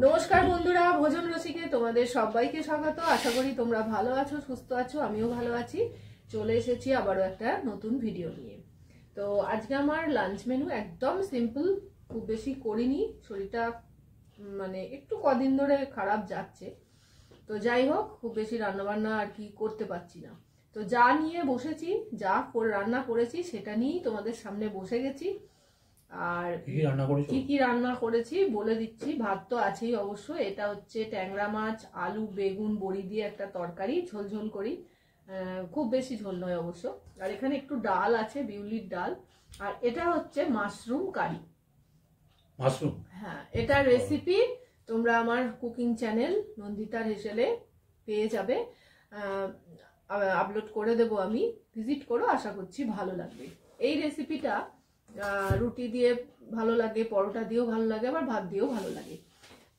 নমস্কার বন্ধুরা, ভোজন রসিকে তোমাদের সবাইকে স্বাগত। আশা করি তোমরা ভালো আছো, সুস্থ আছো, আমিও ভালো আছি। চলে এসেছি আবারও একটা নতুন ভিডিও নিয়ে। তো আজকে আমার লাঞ্চ মেনু একদম সিম্পল, খুব বেশি করিনি, শরীরটা মানে একটু কদিন ধরে খারাপ যাচ্ছে। তো যাই হোক, খুব বেশি রান্নাবান্না আর কি করতে পারছি না। তো যা নিয়ে বসেছি, রান্না করেছি সেটা নিয়েই তোমাদের সামনে বসে গেছি। আর কি কি রান্না করেছি বলে দিচ্ছি। ভাত তো আছেই অবশ্য। এটা হচ্ছে ট্যাংরা মাছ, আলু, বেগুন, বড়ি দিয়ে একটা তরকারি, ঝোল ঝোল করি, খুব বেশি ঝোল নয় অবশ্য। আর এখানে একটু ডাল আছে, বিউলির ডাল। আর এটা হচ্ছে মাশরুম কারি। মাশরুম, হ্যাঁ, এটার রেসিপি তোমরা আমার কুকিং চ্যানেল নন্দিতার হেসেলে পেয়ে যাবে। আপলোড করে দেবো আমি, ভিজিট করো, আশা করছি ভালো লাগবে। এই রেসিপিটা রুটি দিয়ে ভালো লাগে, পরোটা দিয়েও ভালো লাগে, আবার ভাত দিয়েও ভালো লাগে।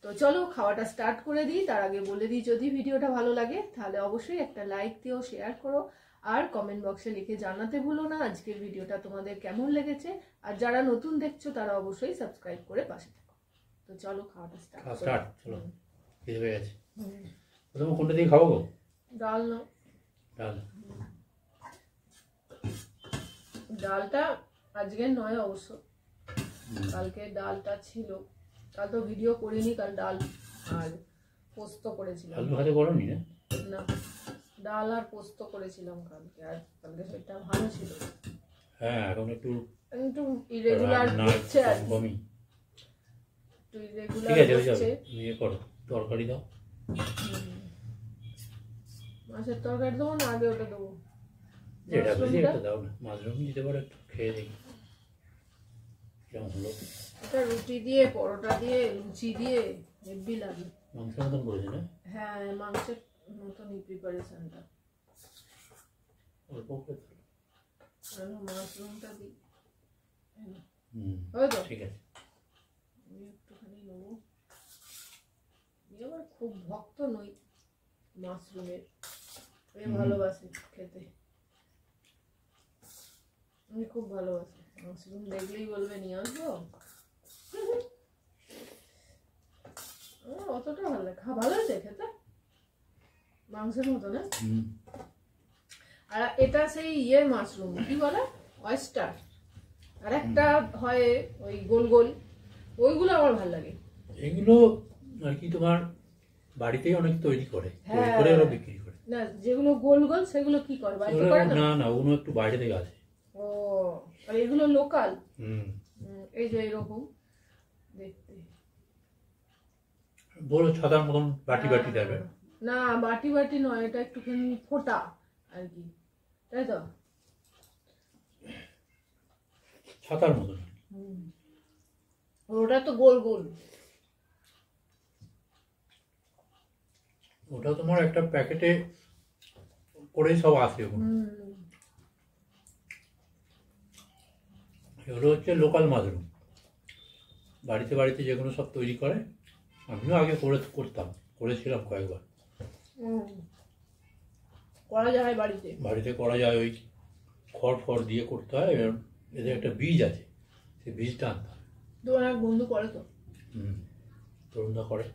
তো চলো খাওয়াটা স্টার্ট করে দিই। তার আগে বলে দিই, যদি ভিডিওটা ভালো লাগে তাহলে অবশ্যই একটা লাইক দিও, শেয়ার করো, আর কমেন্ট বক্সে লিখে জানাতে ভুলো না আজকের ভিডিওটা তোমাদের কেমন লেগেছে। আর যারা নতুন দেখছো তারা অবশ্যই সাবস্ক্রাইব করে পাশে থাকো। তো চলো খাওয়াটা স্টার্ট। চলো, খিদে পেয়ে গেছে। প্রথমে কোনটা দিয়ে খাবো? ডাল নাও। ডালটা আজকে নয় অবশ্য, কালকে ডালটা ছিল। কাল তো ভিডিও করিনি, কাল ডাল আর পোস্ত করেছিলাম। আলু ভাতে করোনি? না, ডাল আর পোস্ত করেছিলাম কালকে। আর কালকে সেটা ভালো ছিল। হ্যাঁ, এখন একটু ইরেগুলার হচ্ছে আর কমই। একটু ইরেগুলার হচ্ছে। নিয়ে করো, তরকারি দাও। মাছের তরকারি দেবো না আগে ওটা দেবো? এটা বেশি একটা দাও না, মাশরুম দিতে পারো, একটু খেয়ে দেখি কেমন হলো। এটা রুটি দিয়ে, পরোটা দিয়ে, লুচি দিয়ে হেভি লাগে। মাংসের মতন করেছে না? হ্যাঁ, মাংসের মতনই প্রিপারেশনটা। অল্প করে মাশরুমটা দিই। ঠিক আছে, আমি একটুখানি নেবো। আবার খুব ভক্ত নই মাশরুমের, ভালোবাসি খেতে। আমি খুব ভালোবাসি মাশরুম, দেখলেই বলবে নিয়ে আসবো। অতটা ভালো লাগে, ভালো আছে খেতে, মাংসের মতো না। আর এটা সেই ইয়ের মাশরুম, কি বলে, অয়েস্টার। আর একটা হয় ওই গোল গোল, ওইগুলো আমার ভালো লাগে। এগুলো আর কি তোমার বাড়িতেই অনেক তৈরি করে, করে ওরা বিক্রি করে। না, যেগুলো গোল গোল সেগুলো কি করে বাড়িতে করে না? না না, ওগুলো একটু বাইরে থেকে আসে। ও, আর এগুলো লোকাল। এই যে এরকম দেখতে, বড় ছাতার মতন বাটি বাটি দেবে। না, বাটি বাটি নয়, এটা একটুখানি ফোটা আর কি, তাই তো, ছাতার মতন। ওটা তো গোল গোল। ওটা তোমার একটা প্যাকেটে করে সব আসে। এগুলো হচ্ছে লোকাল মাশরুম, বাড়িতে বাড়িতে যেগুলো সব তৈরি করে। আমিও আগে করেছিলাম কয়েকবার। করা যায় বাড়িতে, বাড়িতে করা যায়। ওই খড় দিয়ে করতে হয়। এদের একটা বীজ আছে, সেই বীজটা আনতে হয়। তোমার এক বন্ধু করে তো। তরুণদা করে,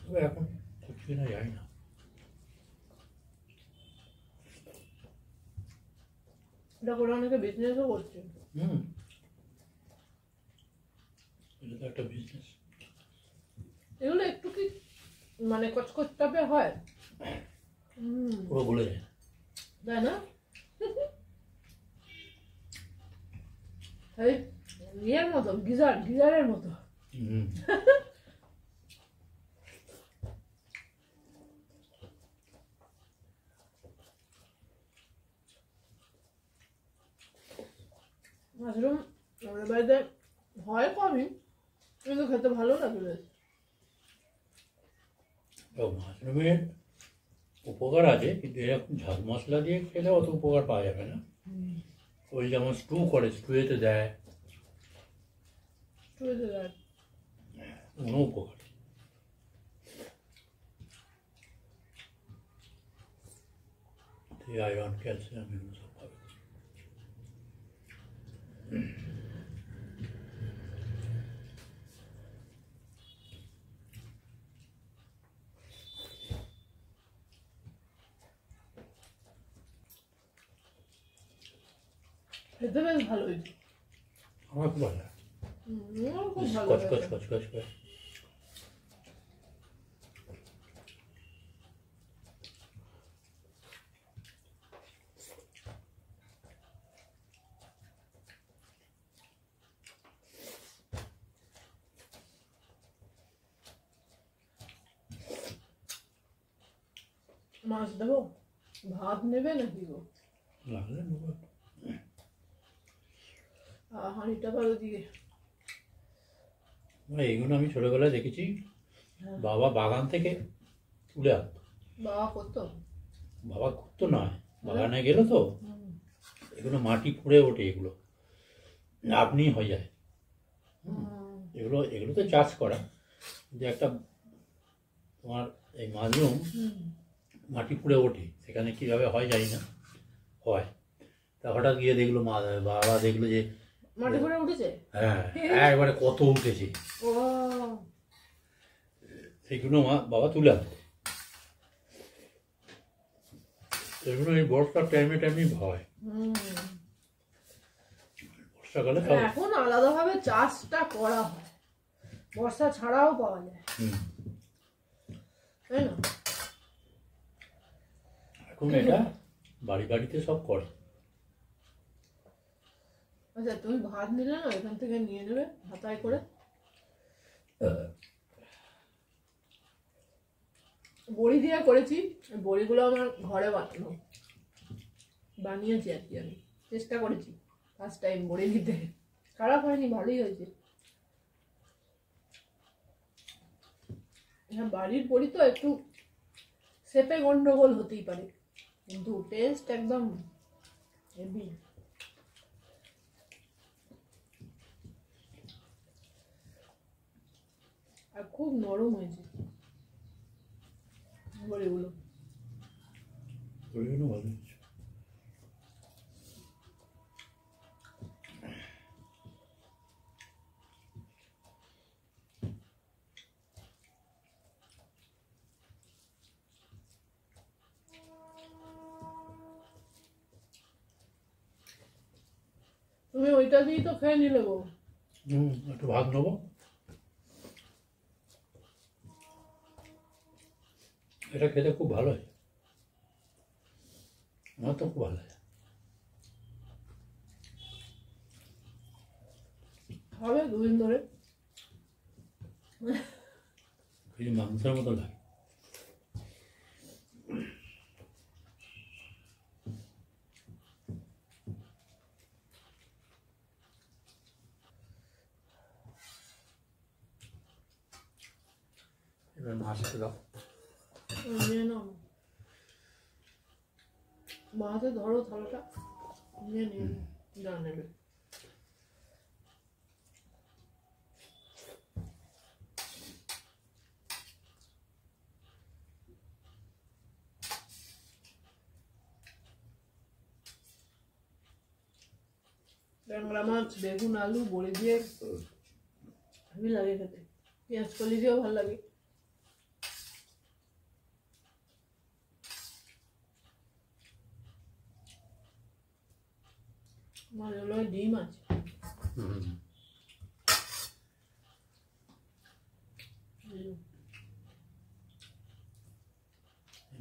তবে এখন করছি না, জানি না। এটা করে অনেকে বিজনেসও করছে। এটা তো একটা বিজনেস। এগুলো একটু কি মানে কচকচ টাইপের হয়, পুরো বলে যায়, তাই না? এই ইয়ের মতো, গিজারের মতো। মাশরুম আমাদের বাড়িতে হয় কমই, কিন্তু খেতে ভালো লাগে বেশ। মাশরুমের উপকার আছে, কিন্তু এরকম ঝাল মশলা দিয়ে খেলে অত উপকার পাওয়া যাবে না। ওই যেমন স্টু করে, স্টুয়েতে দেয়, কোনো উপকার। আয়রন, ক্যালসিয়াম, এগুলো সব পাবে। খেতে বেশ ভালো হয়েছে। আমার খুব ভালো লাগে। আমারও খুব ভালো কচকচ লাগে। কচকচ করে। মাছ দেবো? ভাত নেবে নাকি গো? লাগলে নেবো। হাঁড়িটা ভালো দিয়ে। এইগুলো আমি ছোটবেলায় দেখেছি, বাবা বাগান থেকে তুলে আনতো। বাবা করতো? বাবা করতো নয়, বাগানে গেলো তো এগুলো মাটি ফুঁড়ে ওঠে, এগুলো আপনি হয়ে যায়। এগুলো এগুলো তো চাষ করা, যে একটা তোমার এই মাশরুম মাটি ফুঁড়ে ওঠে, সেখানে কীভাবে হয় জানি না, হয়। তা হঠাৎ গিয়ে দেখলো বাবা দেখলো যে মাটি করে উঠেছে। হ্যাঁ একবারে কত উঠেছে, ও সেগুলো বাবা তুলে আনতো। এগুলো এই বর্ষার টাইমে হয়, বর্ষাকালে খাওয়া। এখন আলাদাভাবে চাষটা করা হয়, বর্ষা ছাড়াও পাওয়া যায়, তাই না? এখন এটা বাড়ি বাড়িতে সব করে। আচ্ছা, তুমি ভাত নিলে না, এখান থেকে নিয়ে নেবে হাতায় করে। বড়ি দিয়ে করেছি, বড়িগুলো আমার ঘরে বানানো, বানিয়েছি আর কি, আমি চেষ্টা করেছি ফার্স্ট টাইম বড়ি দিতে, খারাপ হয়নি, ভালোই হয়েছে। হ্যাঁ, বাড়ির বড়ি তো একটু শেপে গন্ডগোল হতেই পারে, কিন্তু টেস্ট একদম হেভি। আর খুব নরম হয়েছে বড়িগুলো। ওইগুলো ভালো হয়েছে। তুমি ওইটা দিয়ে তো খেয়ে নিলে গো। একটু ভাত নেবো। এটা খেতে খুব ভালো হয়, আমার তো খুব ভালো লাগে। হবে দুদিন ধরে। এই মাংসের মতো লাগে। এবার মাছটা দাও। নিয়ে নাও, মাথাতে ধরো থালাটা, নিয়ে নিয়ে যা নেবে। ট্যাংরা মাছ, বেগুন, আলু, বড়ি দিয়ে হেভি লাগে খেতে, পেঁয়াজ কলি দিয়েও ভালো লাগে। মাঝে হলো ডিম আছে।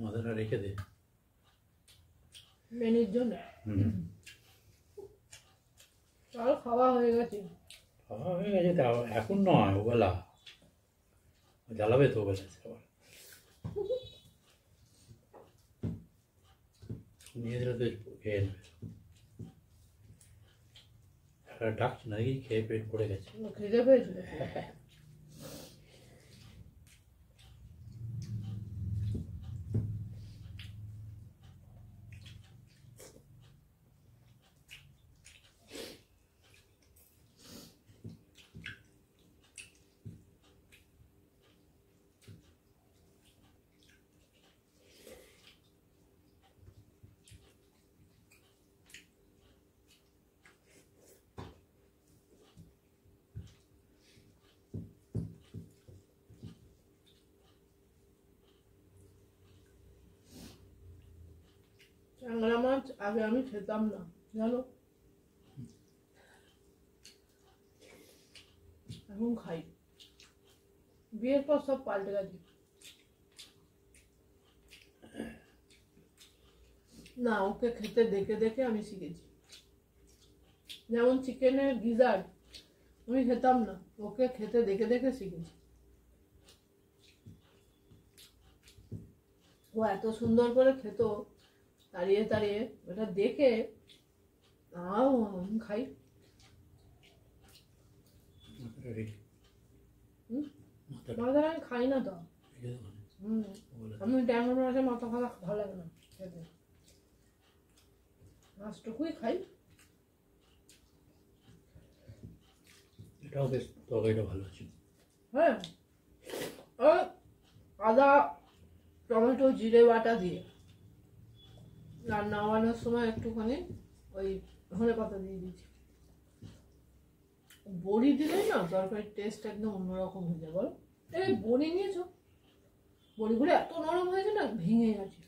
মাথাটা রেখে দে মেনির জন্য। চল, খাওয়া হয়ে গেছে। খাওয়া হয়ে গেছে, তা এখন নয়, ওবেলা জ্বালাবে তো, ওবেলা আবার নিয়ে দিলে তো খেয়ে নেবে। একটা ডাকছে না দেখি, খেয়ে পেট পড়ে গেছে। খিদে পেয়েছিল। ট্যাংরা মাছ আগে আমি খেতাম না, জানো, এখন খাই। বিয়ের পর সব পাল্টে গেছে। না, ওকে খেতে দেখে দেখে আমি শিখেছি। যেমন চিকেনের গিজার্ড আমি খেতাম না, ওকে খেতে দেখে দেখে শিখেছি। ও এত সুন্দর করে খেত তাড়িয়ে তাড়িয়ে, ওটা দেখে আমি খাই। মাথা আমি খাই না তো। আমি ট্যাংরা মাছের মাথা খাওয়া ভালো লাগে না খেতে, মাছটুকুই খাই। এটাও বেশ তরকারিটা ভালো আছে। হ্যাঁ, আদা টমেটো জিরে বাটা দিয়ে আর নামানোর সময় একটুখানি ওই ধনে পাতা দিয়ে দিয়েছি। বড়ি দিলেই না তরকারির টেস্ট একদম অন্যরকম হয়ে যায়। বলো, এই বড়ি নিয়েছো, বড়িগুলো এত নরম হয়েছে না, ভেঙে গেছে।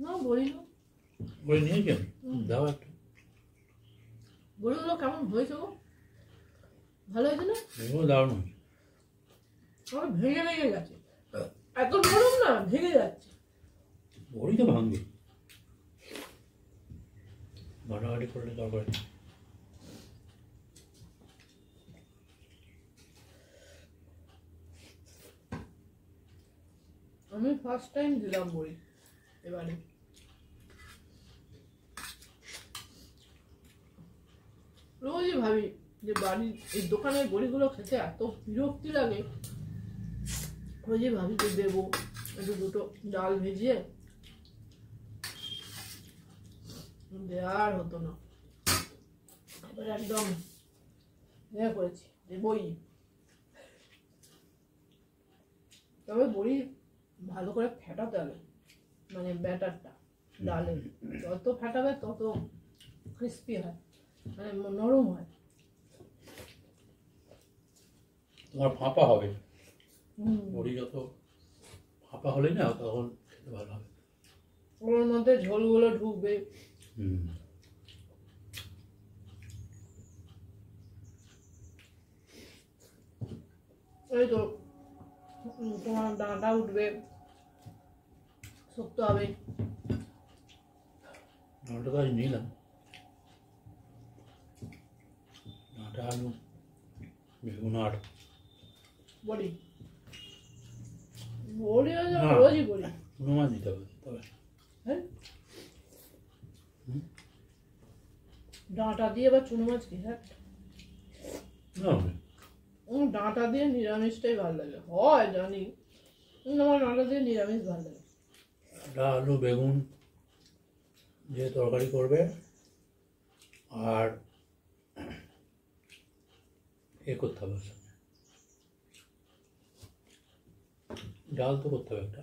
না বড়ি না, বড়ি নিয়েছেন, দাও একটু। বড়িগুলো কেমন হয়েছে গো? ভালো হয়েছে না? এগুলো দারুণ হয়েছে। আমার ভেঙে ভেঙে গেছে, এত নরম না, ভেঙে যাচ্ছে। বড়ি তো ভাঙবে, বাটাবাটি করলে তরকারি। আমি ফার্স্ট টাইম দিলাম বড়ি এবারে। রোজই ভাবি যে বাড়ির এই দোকানের বড়িগুলো খেতে এত বিরক্তি লাগে, রোজই ভাবি যে দেবো একটু দুটো ডাল ভেজিয়ে, আর হতো না। এবার একদম করেছি দেবই। তবে বড়ি ভালো করে ফেটাতে হবে, মানে ব্যাটারটা ডালের যত ফেটাবে তত ক্রিস্পি হয়, মানে নরম হয়। তোমার ফাঁপা হবে, বড়ি যত ফাঁপা হলে না তখন খেতে ভালো হবে। ওর মধ্যে ঝোলগুলো ঢুকবে। এই তো তোমার ডাঁটা উঠবে, শক্ত হবে। ডাঁটা তো আজ নিলাম, ডাঁটা আলু বেগুন আর বড়ি, বড়ি রোজই বড়ি। কোনো মাছ দিতে হবে তবে। হ্যাঁ, ডাঁটা দিয়ে বা চুনো মাছ কি? হ্যাঁ, ডাঁটা দিয়ে নিরামিষটাই ভালো লাগে, হয় জানি, আমার ডাঁটা দিয়ে নিরামিষ ভালো লাগে। আলু বেগুন দিয়ে তরকারি করবে, আর এ করতে হবে, ডাল তো করতে হবে একটা।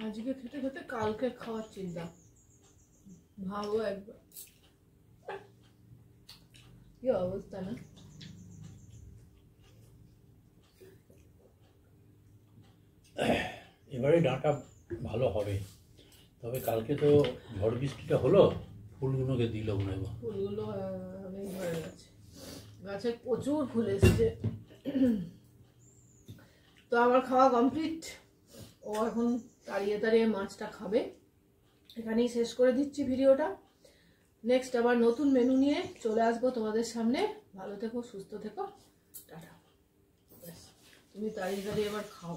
আজকে খেতে খেতে কালকে খাওয়ার চিন্তা, ভাবো একবার কি অবস্থা না। এবারে ডাঁটা ভালো হবে, তবে কালকে তো ঝড় বৃষ্টিটা হলো, ফুলগুলোকে দিল মনে হয়। ফুলগুলো অনেক ভরে গেছে, গাছে প্রচুর ফুল এসেছে। তো আমার খাওয়া কমপ্লিট, ও এখন তাড়িয়ে তাড়িয়ে মাছটা খাবে। এখানেই শেষ করে দিচ্ছি ভিডিওটা। নেক্সট আবার নতুন মেনু নিয়ে চলে আসবো তোমাদের সামনে। ভালো থেকো, সুস্থ থেকো, টাটা। তুমি তাড়িয়ে তাড়িয়ে এবার খাও।